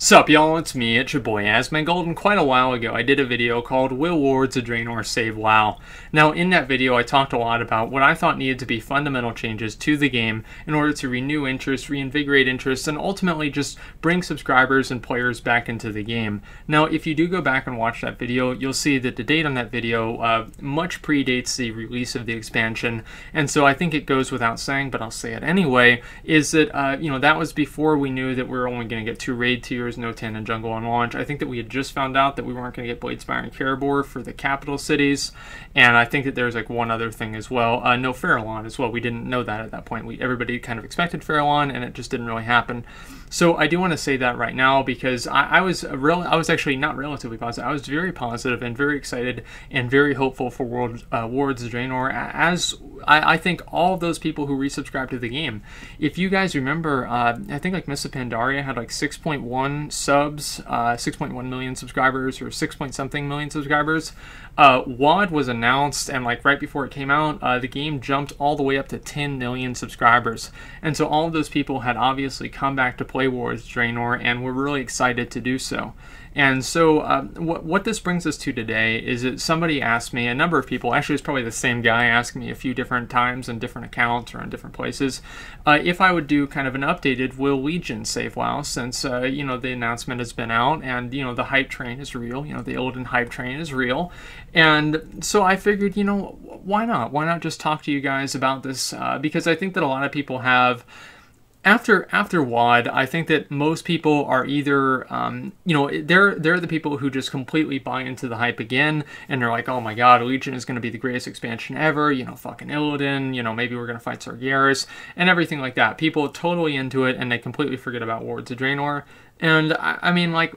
Sup y'all, it's me, it's your boy Asmongold, and quite a while ago I did a video called Will Wards of Draenor Save WoW? Now in that video I talked a lot about what I thought needed to be fundamental changes to the game in order to renew interest, reinvigorate interest, and ultimately just bring subscribers and players back into the game. Now if you do go back and watch that video, you'll see that the date on that video much predates the release of the expansion, and so I think it goes without saying, but I'll say it anyway, is that that was before we knew that we were only going to get 2 raid tiers, no 10 and jungle on launch. I think that we had just found out that we weren't going to get Bladespire and Caribor for the capital cities, and I think that there's like one other thing as well. No Farallon as well. We didn't know that at that point. Everybody kind of expected Farallon, and it just didn't really happen. So I do want to say that right now because I was actually not relatively positive. I was very positive and very excited and very hopeful for Wards of Draenor, as I think all of those people who resubscribed to the game. If you guys remember, I think like Missa Pandaria had like 6.1 subs, 6.1 million subscribers, or 6 point something million subscribers. WoD was announced, and like right before it came out, the game jumped all the way up to 10 million subscribers. And so all of those people had obviously come back to play Wards of Draenor, and were really excited to do so. And so what this brings us to today is that somebody asked me, a number of people, actually it's probably the same guy asking me a few different times in different accounts or in different places, if I would do kind of an updated Will Legion save WoW, since the announcement has been out, and the hype train is real, the Illidan hype train is real. And so I figured, why not? Why not just talk to you guys about this? Because I think that a lot of people have, after WoD, I think that most people are either, they're the people who just completely buy into the hype again, and they're like, oh my god, Legion is going to be the greatest expansion ever, fucking Illidan, maybe we're going to fight Sargeras, and everything like that. People are totally into it, and they completely forget about Wards of Draenor. And I mean, like,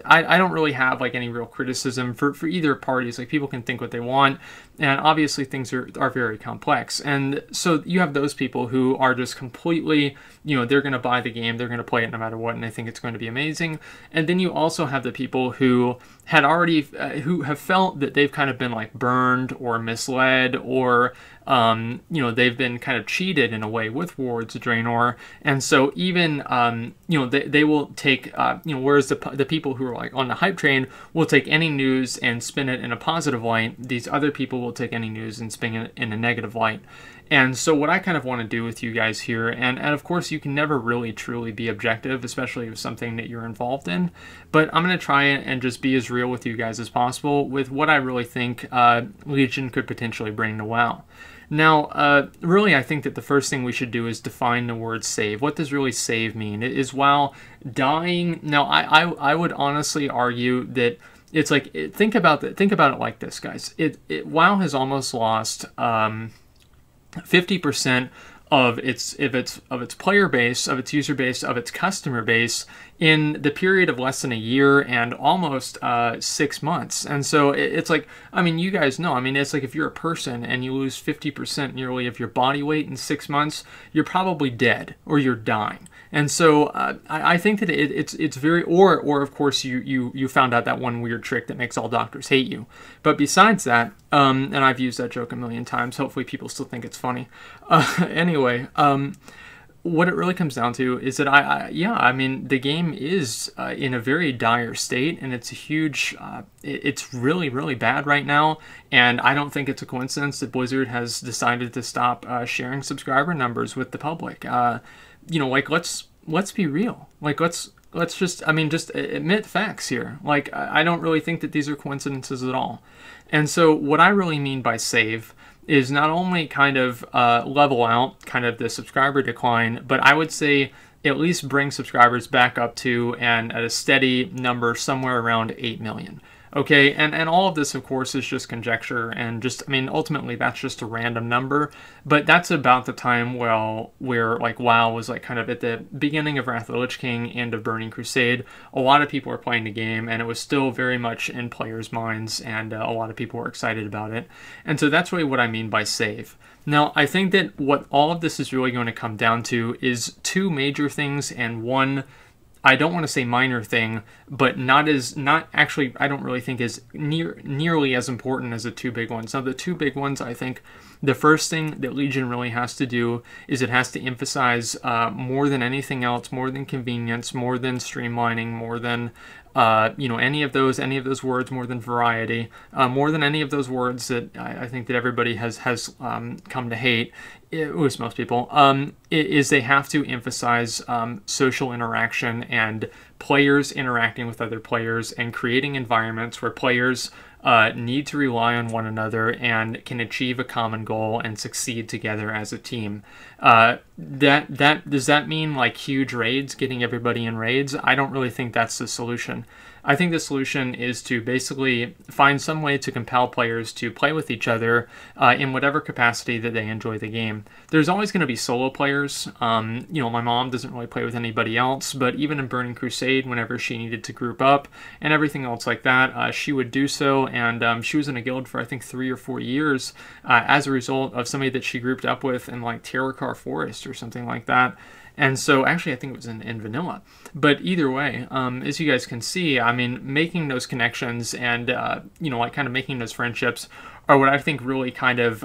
I don't really have like any real criticism for either parties. Like, people can think what they want, and obviously things are very complex. And so you have those people who are just completely, they're going to buy the game, they're going to play it no matter what, and they think it's going to be amazing. And then you also have the people who had already, who have felt that they've kind of been like burned or misled, or they've been kind of cheated in a way with Wards of Draenor, and so even they will take whereas the people who are like on the hype train will take any news and spin it in a positive light, these other people will take any news and spin it in a negative light. And so what I kind of want to do with you guys here, and of course you can never really truly be objective, especially with something that you're involved in, but I'm going to try and just be as real with you guys as possible with what I really think Legion could potentially bring to WoW. Now, really, I think that the first thing we should do is define the word save. What does really save mean? Is WoW dying? Now, I would honestly argue that it's like, think about it like this, guys. WoW has almost lost 50% of its player base, of its user base, of its customer base in the period of less than a year and almost 6 months. And so it's like, I mean, you guys know, I mean, it's like if you're a person and you lose 50% nearly of your body weight in 6 months, you're probably dead or you're dying. And so I think that it's very, or of course you found out that one weird trick that makes all doctors hate you. But besides that, and I've used that joke a million times, hopefully people still think it's funny. Anyway, what it really comes down to is that I mean, the game is in a very dire state, and it's a huge, it's really, really bad right now, and I don't think it's a coincidence that Blizzard has decided to stop sharing subscriber numbers with the public. Like, let's be real. Like, let's just, I mean, just admit facts here. Like, I don't really think that these are coincidences at all. And so what I really mean by save is not only kind of level out kind of the subscriber decline, but I would say at least bring subscribers back up to and at a steady number somewhere around 8 million. Okay, and all of this, of course, is just conjecture, and just, I mean, ultimately, that's just a random number, but that's about the time, well, where, like, WoW was, like, kind of at the beginning of Wrath of the Lich King and of Burning Crusade. A lot of people were playing the game, and it was still very much in players' minds, and a lot of people were excited about it, and so that's really what I mean by save. Now, I think that what all of this is really going to come down to is 2 major things, and one, I don't want to say minor thing, but not actually, I don't really think is nearly as important as the 2 big ones. Now, the 2 big ones, I think, The first thing that Legion really has to do is it has to emphasize more than anything else, more than convenience, more than streamlining, more than any of those words, more than variety, more than any of those words that I think that everybody has come to hate, at least most people, is they have to emphasize social interaction and players interacting with other players and creating environments where players need to rely on one another and can achieve a common goal and succeed together as a team. Does that mean like huge raids, getting everybody in raids? I don't really think that's the solution. I think the solution is to basically find some way to compel players to play with each other in whatever capacity that they enjoy the game. There's always going to be solo players. My mom doesn't really play with anybody else, but even in Burning Crusade, whenever she needed to group up and everything else like that, she would do so, and she was in a guild for I think 3 or 4 years as a result of somebody that she grouped up with in like Terracar Forest or something like that. And so, actually, I think it was in vanilla. But either way, as you guys can see, I mean, making those connections and, kind of making those friendships are what I think really kind of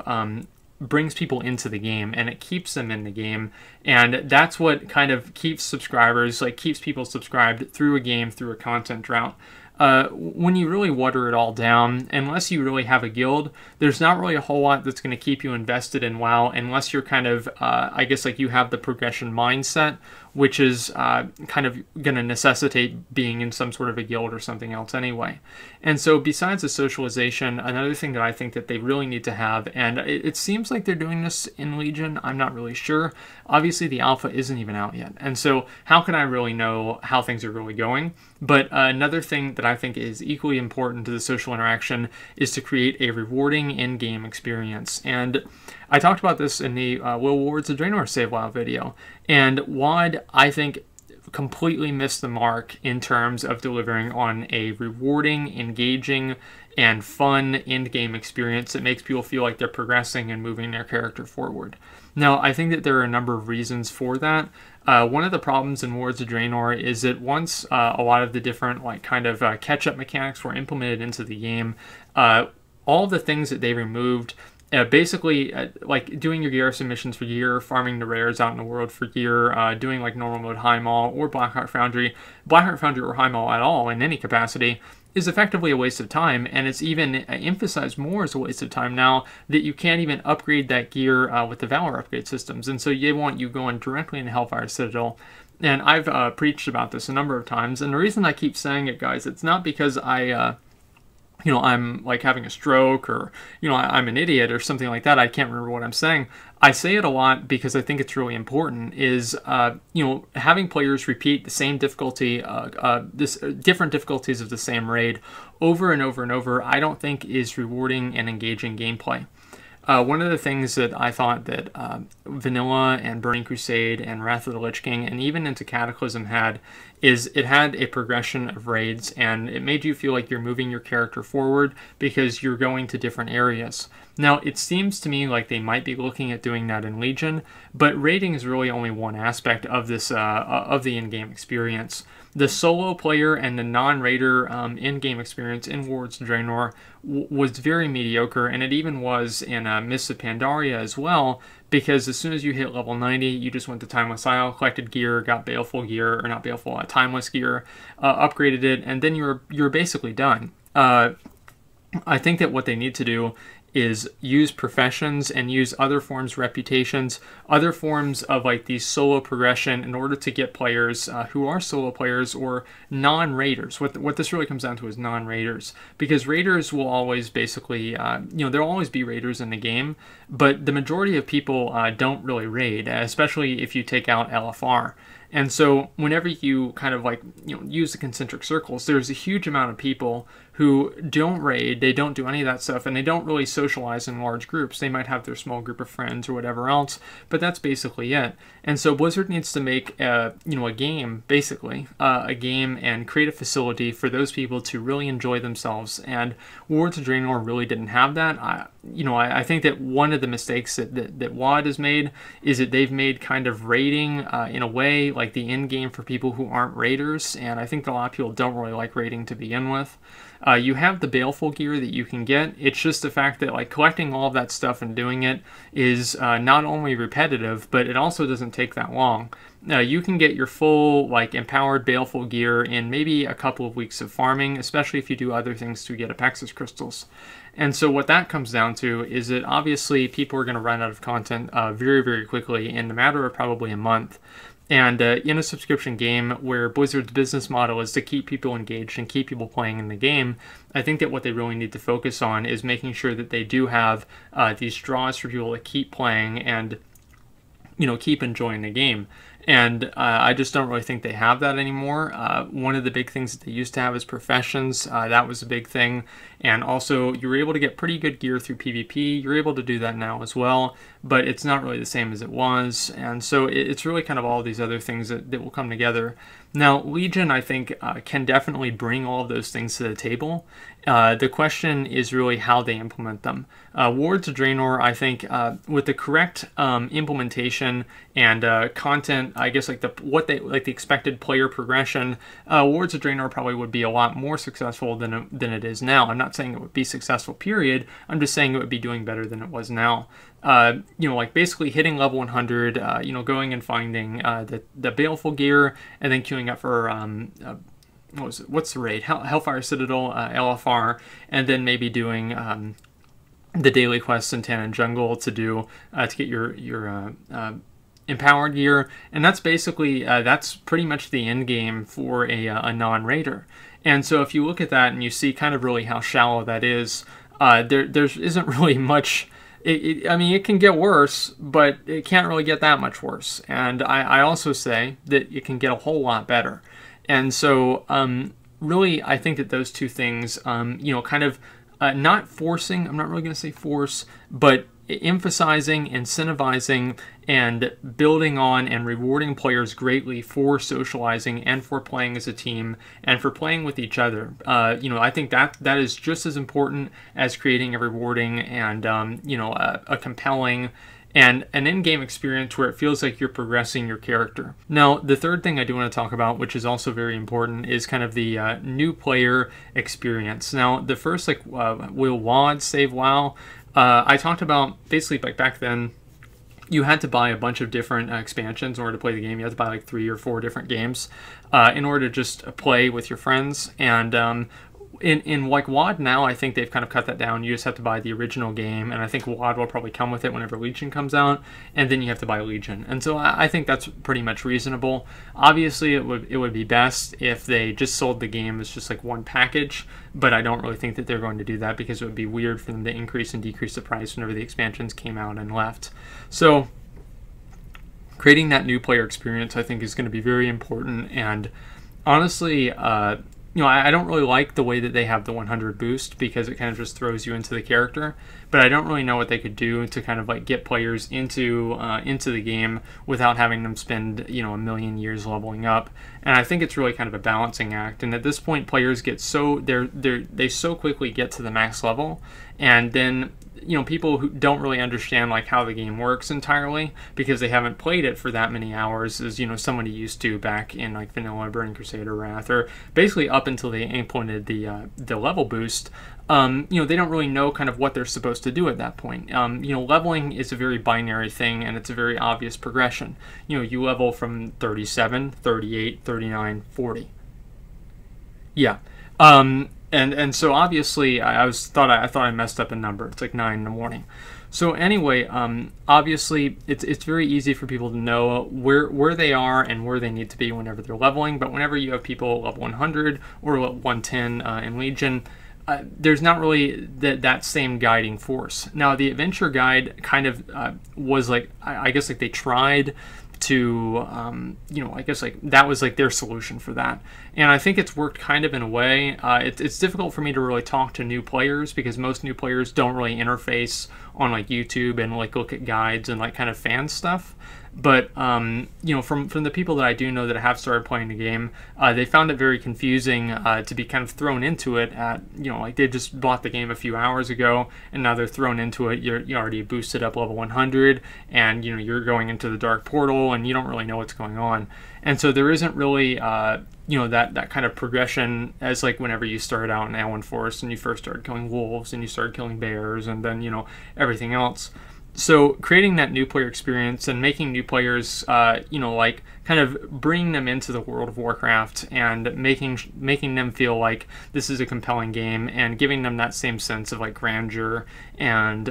brings people into the game, and it keeps them in the game. And that's what kind of keeps subscribers, like keeps people subscribed through a game, through a content drought. When you really water it all down, unless you really have a guild, there's not really a whole lot that's going to keep you invested in WoW unless you're kind of, I guess, like you have the progression mindset, which is kind of going to necessitate being in some sort of a guild or something else anyway. And so besides the socialization, another thing that I think that they really need to have, and it seems like they're doing this in Legion, I'm not really sure. Obviously, the alpha isn't even out yet. And so how can I really know how things are really going? But another thing that I think is equally important to the social interaction is to create a rewarding in-game experience. And I talked about this in the Will Wards of Draenor Save WoW video. And WoD, I think, completely missed the mark in terms of delivering on a rewarding, engaging, and fun end-game experience that makes people feel like they're progressing and moving their character forward. Now, I think that there are a number of reasons for that. One of the problems in Wards of Draenor is that once a lot of the different catch-up mechanics were implemented into the game, all of the things that they removed, basically like doing your garrison missions for gear, farming the rares out in the world for gear, doing like normal mode high maul or Blackheart Foundry or high maul at all in any capacity, is effectively a waste of time, and it's even emphasized more as a waste of time now that you can't even upgrade that gear with the Valor upgrade systems. And so they want you going directly into Hellfire Citadel. And I've preached about this a number of times, and the reason I keep saying it, guys, it's not because I'm like having a stroke or, I'm an idiot or something like that. I can't remember what I'm saying. I say it a lot because I think it's really important is, having players repeat the same difficulty, different difficulties of the same raid over and over and over, I don't think is rewarding and engaging gameplay. One of the things that I thought that Vanilla and Burning Crusade and Wrath of the Lich King and even into Cataclysm had is it had a progression of raids, and it made you feel like you're moving your character forward because you're going to different areas. Now, it seems to me like they might be looking at doing that in Legion, but raiding is really only one aspect of this of the in-game experience. The solo player and the non-raider in-game experience in Wards of Draenor was very mediocre, and it even was in Mists of Pandaria as well, because as soon as you hit level 90, you just went to Timeless Isle, collected gear, got Baleful gear, or not Baleful, Timeless gear, upgraded it, and then you're basically done. I think that what they need to do is use professions and use other forms of reputations, other forms of like these solo progression in order to get players who are solo players or non-raiders. What this really comes down to is non-raiders, because raiders will always basically, there'll always be raiders in the game, but the majority of people don't really raid, especially if you take out LFR. And so whenever you kind of use the concentric circles, there's a huge amount of people who don't raid, they don't do any of that stuff, and they don't really socialize in large groups. They might have their small group of friends or whatever else, but that's basically it. And so Blizzard needs to make a game, basically, a game and create a facility for those people to really enjoy themselves. And Wards of Draenor really didn't have that. I think that one of the mistakes that WoD has made is that they've made kind of raiding in a way like the end game for people who aren't raiders, and I think that a lot of people don't really like raiding to begin with. You have the baleful gear that you can get. It's just the fact that like collecting all of that stuff and doing it is not only repetitive, but it also doesn't take that long. You can get your full like empowered baleful gear in maybe a couple of weeks of farming, especially if you do other things to get Apexis crystals. And so what that comes down to is that obviously people are going to run out of content very, very quickly in a matter of probably a month. And in a subscription game where Blizzard's business model is to keep people engaged and keep people playing in the game, I think that what they really need to focus on is making sure that they do have these draws for people to keep playing and, keep enjoying the game. And I just don't really think they have that anymore. One of the big things that they used to have is professions. That was a big thing. And also, you were able to get pretty good gear through PvP. You're able to do that now as well, but it's not really the same as it was. And so it's really kind of all these other things that will come together. Now, Legion, I think, can definitely bring all of those things to the table. The question is really how they implement them. Wards of Draenor, I think, with the correct implementation and content, I guess like the expected player progression, Wards of Draenor probably would be a lot more successful than it is now. I'm not saying it would be successful, period. I'm just saying it would be doing better than it was now. Like basically hitting level 100, going and finding the baleful gear, and then queuing up for what's the raid? Hellfire Citadel, LFR, and then maybe doing the daily quests in Tan and Jungle to get your empowered gear, and that's basically that's pretty much the end game for a non-raider. And so if you look at that and you see kind of really how shallow that is, there isn't really much. I mean, it can get worse, but it can't really get that much worse. And I also say that it can get a whole lot better. And so really, I think that those two things, kind of not forcing, I'm not really going to say force, but emphasizing, incentivizing, and building on and rewarding players greatly for socializing and for playing as a team and for playing with each other. I think that is just as important as creating a rewarding and, a compelling and an in-game experience where it feels like you're progressing your character. Now, the third thing I do want to talk about, which is also very important, is kind of the new player experience. Now, the first, will WoD save WoW? I talked about basically like back then, you had to buy a bunch of different expansions in order to play the game. You had to buy like 3 or 4 different games in order to just play with your friends. And in like WoD now, I think they've kind of cut that down. You just have to buy the original game, and I think WoD will probably come with it whenever Legion comes out, and then you have to buy Legion. And so I think that's pretty much reasonable. Obviously, it would be best if they just sold the game as just like one package, but I don't really think that they're going to do that because it would be weird for them to increase and decrease the price whenever the expansions came out and left. So creating that new player experience, I think, is going to be very important. And honestly, I don't really like the way that they have the 100 boost because it kind of just throws you into the character, but I don't really know what they could do to kind of like get players into the game without having them spend, a million years leveling up. And I think it's really kind of a balancing act. And at this point, players get they so quickly get to the max level, and then people who don't really understand like how the game works entirely because they haven't played it for that many hours as somebody used to back in like vanilla Burning Crusade or Wrath, or basically up until they implemented the level boost. They don't really know kind of what they're supposed to do at that point. Leveling is a very binary thing, and it's a very obvious progression. You level from 37, 38, 39, 40. Yeah. And so obviously I thought I messed up a number. It's like 9 in the morning. So anyway, obviously it's very easy for people to know where they are and where they need to be whenever they're leveling. But whenever you have people level 100 or level 110 in Legion, there's not really that same guiding force. Now the adventure guide kind of was like, I guess like they tried to I guess like that was like their solution for that, and I think it's worked kind of in a way. It's difficult for me to really talk to new players because most new players don't really interface on like YouTube and like look at guides and like kind of fan stuff. But you know, from the people that I do know that have started playing the game, they found it very confusing to be kind of thrown into it at, you know, like they just bought the game a few hours ago and now they're thrown into it. You're already boosted up level 100, and you know, you're going into the dark portal and you don't really know what's going on. And so there isn't really you know, that kind of progression as like whenever you started out in Allen Forest and you first started killing wolves and you started killing bears and then, you know, everything else. So creating that new player experience and making new players, you know, like kind of bringing them into the World of Warcraft and making them feel like this is a compelling game and giving them that same sense of like grandeur and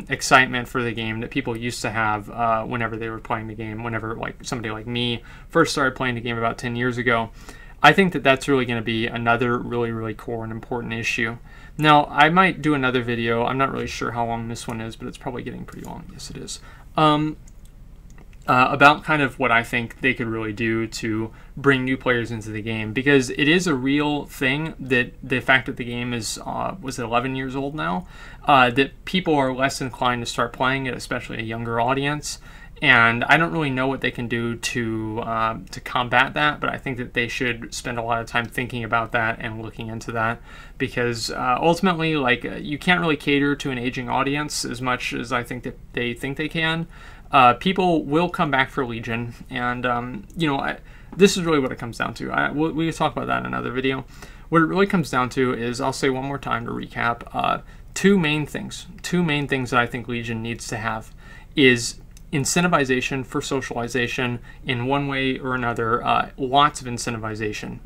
excitement for the game that people used to have whenever they were playing the game. Whenever like somebody like me first started playing the game about 10 years ago, I think that that's really going to be another really core and important issue. Now, I might do another video. I'm not really sure how long this one is, but it's probably getting pretty long. Yes, it is. About kind of what I think they could really do to bring new players into the game, because it is a real thing that the fact that the game is, was it 11 years old now, that people are less inclined to start playing it, especially a younger audience. And I don't really know what they can do to combat that, but I think that they should spend a lot of time thinking about that and looking into that, because ultimately, like, you can't really cater to an aging audience as much as I think that they think they can. People will come back for Legion, and you know, this is really what it comes down to. We can talk about that in another video. What it really comes down to is, I'll say one more time to recap, two main things that I think Legion needs to have is incentivization for socialization in one way or another, lots of incentivization.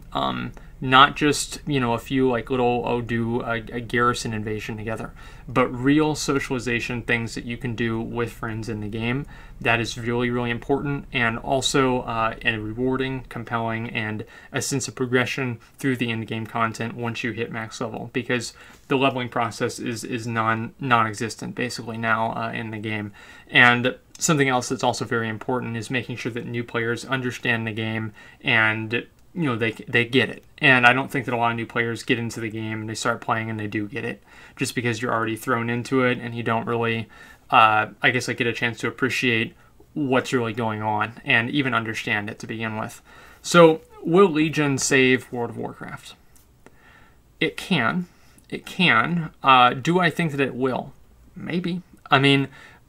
Not just, you know, a few like little, do a garrison invasion together, but real socialization, things that you can do with friends in the game. That is really important, and also a rewarding, compelling, and a sense of progression through the end-game content once you hit max level, because the leveling process is non-existent basically now in the game. And something else that's also very important is making sure that new players understand the game and, you know, they get it. And I don't think that a lot of new players get into the game and they start playing and they do get it, just because you're already thrown into it and you don't really, I guess, like, get a chance to appreciate what's really going on and even understand it to begin with. So will Legion save World of Warcraft? It can. It can. Do I think that it will? Maybe. I mean,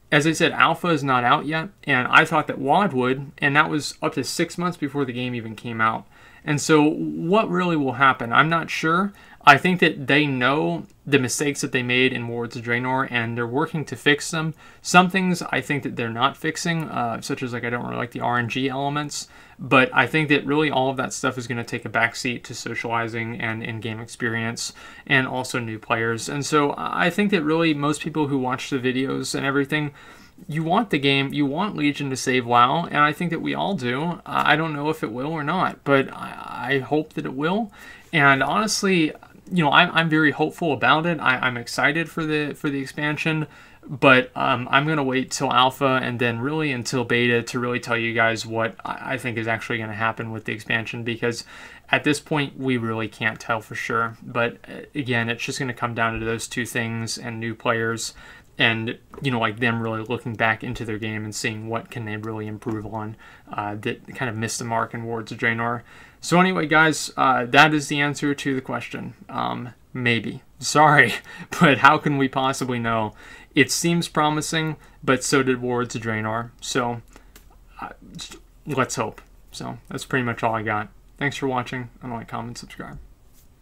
as I said, Alpha is not out yet, and I thought that WoD would, and that was up to 6 months before the game even came out. And so what really will happen? I'm not sure. I think that they know the mistakes that they made in Wards of Draenor, and they're working to fix them. Some things I think that they're not fixing, such as, like, I don't really like the RNG elements, but I think that really all of that stuff is going to take a backseat to socializing and in-game experience, and also new players. And so I think that really most people who watch the videos and everything, you want the game, you want Legion to save WoW, and I think that we all do. I don't know if it will or not, but I hope that it will. And honestly, you know, I'm very hopeful about it. I'm excited for the expansion, but I'm gonna wait till alpha and then really until beta to really tell you guys what I think is actually going to happen with the expansion, because at this point we really can't tell for sure. But again, it's just going to come down to those two things and new players, and, you know, like them really looking back into their game and seeing what can they really improve on that kind of missed the mark in Wards of Draenor. So anyway, guys, that is the answer to the question. Maybe. Sorry, but how can we possibly know? It seems promising, but so did Wards of Draenor. So let's hope. So that's pretty much all I got. Thanks for watching, and like, comment, subscribe.